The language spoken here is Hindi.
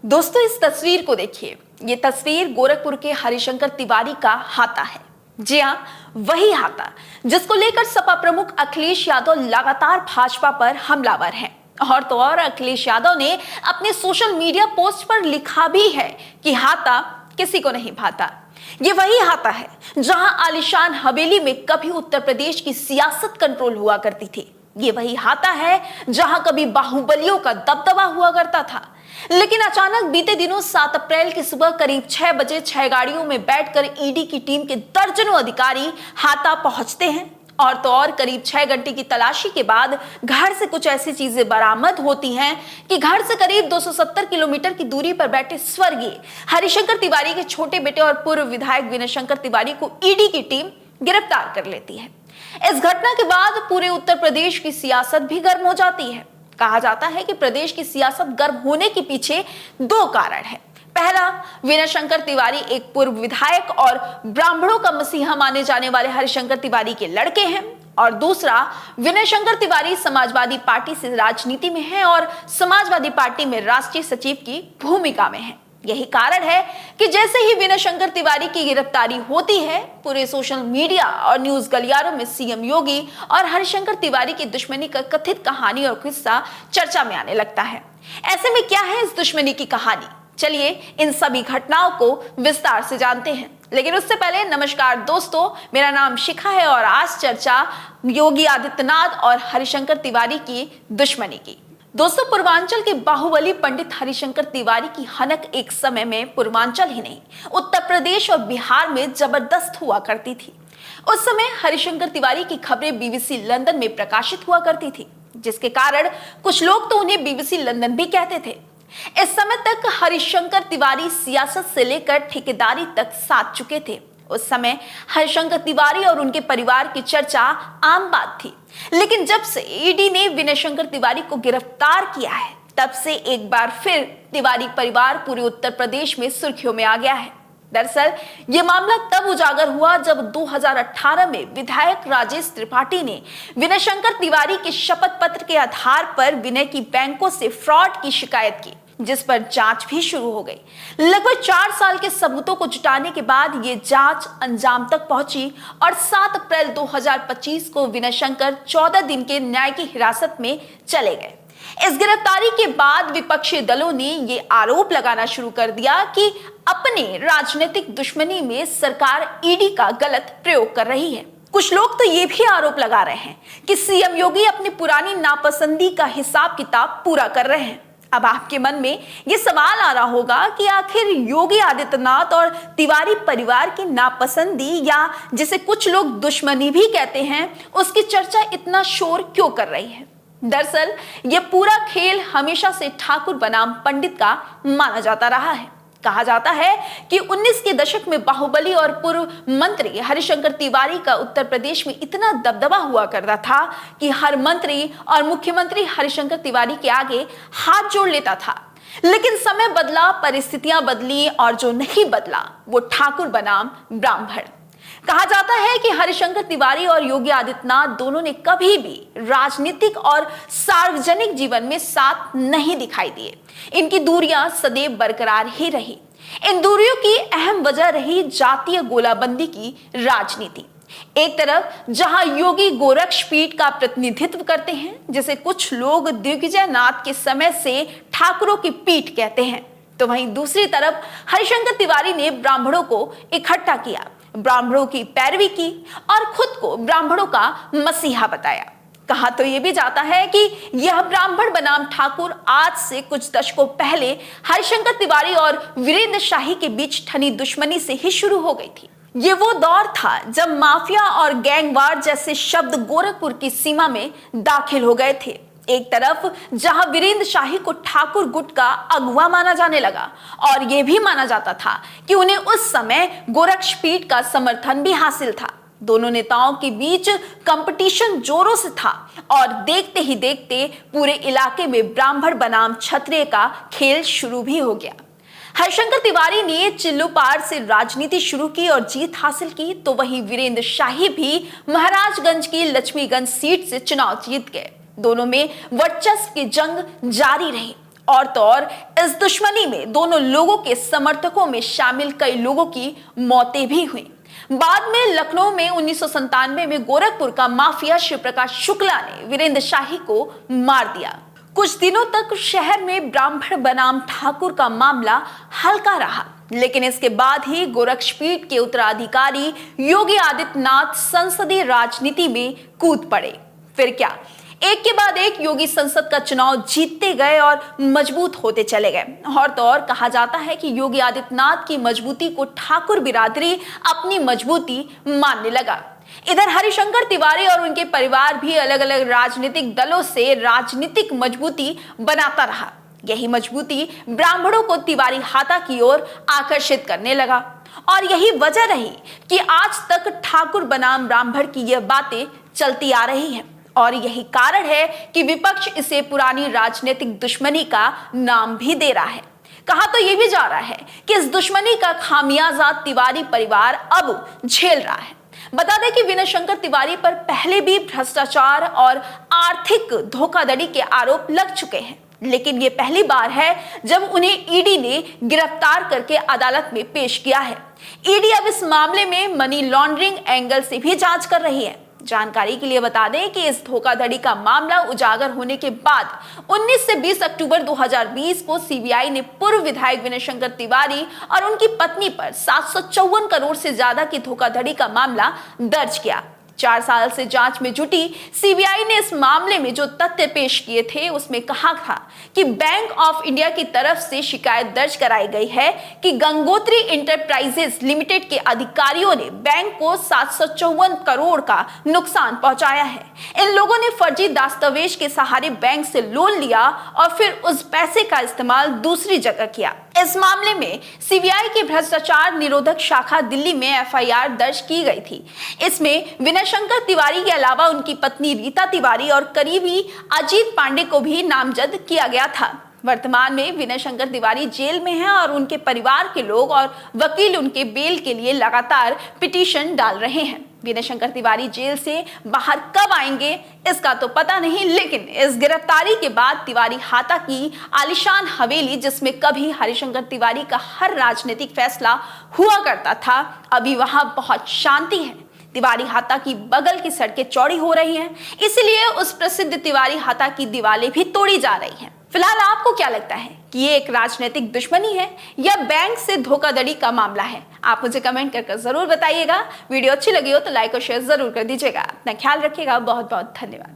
दोस्तों इस तस्वीर को देखिए। ये तस्वीर गोरखपुर के हरिशंकर तिवारी का हाता है। जी हाँ, वही हाता जिसको लेकर सपा प्रमुख अखिलेश यादव लगातार भाजपा पर हमलावर हैं। और तो और अखिलेश यादव ने अपने सोशल मीडिया पोस्ट पर लिखा भी है कि हाता किसी को नहीं भाता। ये वही हाता है जहां आलिशान हवेली में कभी उत्तर प्रदेश की सियासत कंट्रोल हुआ करती थी। ये वही हाता है जहां कभी बाहुबलियों का दबदबा हुआ करता था। लेकिन अचानक बीते दिनों 7 अप्रैल की सुबह करीब 6 बजे 6 गाड़ियों में बैठकर ईडी की टीम के दर्जनों अधिकारी हाता पहुंचते हैं। और तो और करीब 6 घंटे की तलाशी के बाद घर से कुछ ऐसी चीजें बरामद होती हैं कि घर से करीब 270 किलोमीटर की दूरी पर बैठे स्वर्गीय हरिशंकर तिवारी के छोटे बेटे और पूर्व विधायक विनय शंकर तिवारी को ईडी की टीम गिरफ्तार कर लेती है। इस घटना के बाद पूरे उत्तर प्रदेश की सियासत भी गर्म हो जाती है। कहा जाता है कि प्रदेश की सियासत गर्म होने के पीछे 2 कारण हैं। पहला, विनय शंकर तिवारी एक पूर्व विधायक और ब्राह्मणों का मसीहा माने जाने वाले हरिशंकर तिवारी के लड़के हैं। और दूसरा, विनय शंकर तिवारी समाजवादी पार्टी से राजनीति में हैं और समाजवादी पार्टी में राष्ट्रीय सचिव की भूमिका में हैं। यही कारण है कि जैसे ही विनय शंकर तिवारी की गिरफ्तारी होती है, पूरे सोशल मीडिया और न्यूज गलियारों में सीएम योगी और हरिशंकर तिवारी की दुश्मनी का कथित कहानी और किस्सा चर्चा में आने लगता है। ऐसे में क्या है इस दुश्मनी की कहानी? चलिए इन सभी घटनाओं को विस्तार से जानते हैं। लेकिन उससे पहले नमस्कार दोस्तों, मेरा नाम शिखा है और आज चर्चा योगी आदित्यनाथ और हरिशंकर तिवारी की दुश्मनी की। दोस्तों, पूर्वांचल के बाहुबली पंडित हरिशंकर तिवारी की हनक एक समय में पूर्वांचल ही नहीं, उत्तर प्रदेश और बिहार में जबरदस्त हुआ करती थी। उस समय हरिशंकर तिवारी की खबरें बीबीसी लंदन में प्रकाशित हुआ करती थी, जिसके कारण कुछ लोग तो उन्हें बीबीसी लंदन भी कहते थे। इस समय तक हरिशंकर तिवारी सियासत से लेकर ठेकेदारी तक साध चुके थे। उस समय हरिशंकर तिवारी और उनके परिवार की चर्चा आम बात थी। लेकिन जब से ईडी ने विनय शंकर तिवारी को गिरफ्तार किया है, तब से एक बार फिर तिवारी परिवार पूरे उत्तर प्रदेश में सुर्खियों में आ गया है। दरअसल ये मामला तब उजागर हुआ जब 2018 में विधायक राजेश त्रिपाठी ने विनय शंकर तिवारी के शपथ पत्र के आधार पर विनय की बैंकों से फ्रॉड की शिकायत की, जिस पर जांच भी शुरू हो गई। लगभग 4 साल के सबूतों को जुटाने के बाद ये जांच अंजाम तक पहुंची और 7 अप्रैल 2025 को विनय शंकर 14 दिन के न्यायिक हिरासत में चले गए। इस गिरफ्तारी के बाद विपक्षी दलों ने ये आरोप लगाना शुरू कर दिया कि अपने राजनीतिक दुश्मनी में सरकार ईडी का गलत प्रयोग कर रही है। कुछ लोग तो ये भी आरोप लगा रहे हैं कि सीएम योगी अपनी पुरानी नापसंदी का हिसाब किताब पूरा कर रहे हैं। अब आपके मन में ये सवाल आ रहा होगा कि आखिर योगी आदित्यनाथ और तिवारी परिवार की नापसंदी, या जिसे कुछ लोग दुश्मनी भी कहते हैं, उसकी चर्चा इतना शोर क्यों कर रही है? दरअसल ये पूरा खेल हमेशा से ठाकुर बनाम पंडित का माना जाता रहा है। कहा जाता है कि 19 के दशक में बाहुबली और पूर्व मंत्री हरिशंकर तिवारी का उत्तर प्रदेश में इतना दबदबा हुआ करता था कि हर मंत्री और मुख्यमंत्री हरिशंकर तिवारी के आगे हाथ जोड़ लेता था। लेकिन समय बदला, परिस्थितियां बदली और जो नहीं बदला वो ठाकुर बनाम ब्राह्मण। कहा जाता है कि हरिशंकर तिवारी और योगी आदित्यनाथ दोनों ने कभी भी राजनीतिक और सार्वजनिक जीवन में साथ नहीं दिखाई दिए। इनकी दूरियां सदैव बरकरार ही रही। इन दूरियों की अहम वजह रही जातीय गोलाबंदी की राजनीति। एक तरफ जहां योगी गोरक्ष पीठ का प्रतिनिधित्व करते हैं, जिसे कुछ लोग दिग्विजय नाथ के समय से ठाकुरों की पीठ कहते हैं, तो वहीं दूसरी तरफ हरिशंकर तिवारी ने ब्राह्मणों को इकट्ठा किया, ब्राह्मणों की पैरवी की और खुद को ब्राह्मणों का मसीहा बताया। कहा तो यह भी जाता है कि यह ब्राह्मण बनाम ठाकुर आज से कुछ दशकों पहले हरिशंकर तिवारी और वीरेंद्र शाही के बीच ठनी दुश्मनी से ही शुरू हो गई थी। ये वो दौर था जब माफिया और गैंगवार जैसे शब्द गोरखपुर की सीमा में दाखिल हो गए थे। एक तरफ जहां वीरेंद्र शाही को ठाकुर गुट का अगुवा माना जाने लगा और यह भी माना जाता था कि उन्हें उस समय गोरक्ष पीठ का समर्थन भी हासिल था। दोनों नेताओं के बीच कंपटीशन जोरों से था और देखते ही देखते पूरे इलाके में ब्राह्मण बनाम क्षत्रिय का खेल शुरू भी हो गया। हरिशंकर तिवारी ने चिल्लूपार से राजनीति शुरू की और जीत हासिल की, तो वहीं वीरेंद्र शाही भी महाराजगंज की लक्ष्मीगंज सीट से चुनाव जीत गए। दोनों में वर्चस्व की जंग जारी रही और तो और इस दुश्मनी में दोनों लोगों के समर्थकों में शामिल कई लोगों की मौतें भी हुई। बाद में लखनऊ में 1997 में गोरखपुर का माफिया शिव प्रकाश शुक्ला ने वीरेंद्र शाही को मार दिया। कुछ दिनों तक शहर में ब्राह्मण बनाम ठाकुर का मामला हल्का रहा, लेकिन इसके बाद ही गोरक्षपीठ के उत्तराधिकारी योगी आदित्यनाथ संसदीय राजनीति में कूद पड़े। फिर क्या, एक के बाद एक योगी संसद का चुनाव जीतते गए और मजबूत होते चले गए। और तो और कहा जाता है कि योगी आदित्यनाथ की मजबूती को ठाकुर बिरादरी अपनी मजबूती मानने लगा। इधर हरिशंकर तिवारी और उनके परिवार भी अलग अलग राजनीतिक दलों से राजनीतिक मजबूती बनाता रहा। यही मजबूती ब्राह्मणों को तिवारी हाता की ओर आकर्षित करने लगा और यही वजह रही कि आज तक ठाकुर बनाम ब्राह्मण की यह बातें चलती आ रही हैं। और यही कारण है कि विपक्ष इसे पुरानी राजनीतिक दुश्मनी का नाम भी दे रहा है। कहा तो यह भी जा रहा है कि इस दुश्मनी का खामियाजा तिवारी परिवार अब झेल रहा है। बता दें कि विनय शंकर तिवारी पर पहले भी भ्रष्टाचार और आर्थिक धोखाधड़ी के आरोप लग चुके हैं, लेकिन ये पहली बार है जब उन्हें ईडी ने गिरफ्तार करके अदालत में पेश किया है। ईडी अब इस मामले में मनी लॉन्ड्रिंग एंगल से भी जांच कर रही है। जानकारी के लिए बता दें कि इस धोखाधड़ी का मामला उजागर होने के बाद 19 से 20 अक्टूबर 2020 को सीबीआई ने पूर्व विधायक विनय शंकर तिवारी और उनकी पत्नी पर 754 करोड़ से ज्यादा की धोखाधड़ी का मामला दर्ज किया। 4 साल से जांच में जुटी सीबीआई ने इस मामले में जो तथ्य पेश किए थे उसमें कहा था कि बैंक ऑफ इंडिया की तरफ से शिकायत दर्ज कराई गई है कि गंगोत्री इंटरप्राइजेस लिमिटेड के अधिकारियों ने बैंक को 754 करोड़ का नुकसान पहुंचाया है। इन लोगों ने फर्जी दस्तावेज के सहारे बैंक से लोन लिया और फिर उस पैसे का इस्तेमाल दूसरी जगह किया। इस मामले में सीबीआई की भ्रष्टाचार निरोधक शाखा दिल्ली में एफआईआर दर्ज की गई थी। इसमें विनय शंकर तिवारी के अलावा उनकी पत्नी रीता तिवारी और करीबी अजीत पांडे को भी नामजद किया गया था। वर्तमान में विनय शंकर तिवारी जेल में हैं और उनके परिवार के लोग और वकील उनके बेल के लिए लगातार पिटीशन डाल रहे हैं। विनय शंकर तिवारी जेल से बाहर कब आएंगे इसका तो पता नहीं, लेकिन इस गिरफ्तारी के बाद तिवारी हाता की आलीशान हवेली, जिसमें कभी हरिशंकर तिवारी का हर राजनीतिक फैसला हुआ करता था, अभी वहां बहुत शांति है। तिवारी हाता की बगल की सड़कें चौड़ी हो रही हैं, इसलिए उस प्रसिद्ध तिवारी हाता की दीवारें भी तोड़ी जा रही हैं। फिलहाल आपको क्या लगता है कि ये एक राजनीतिक दुश्मनी है या बैंक से धोखाधड़ी का मामला है? आप मुझे कमेंट करके जरूर बताइएगा। वीडियो अच्छी लगी हो तो लाइक और शेयर जरूर कर दीजिएगा। अपना ख्याल रखिएगा। बहुत बहुत धन्यवाद।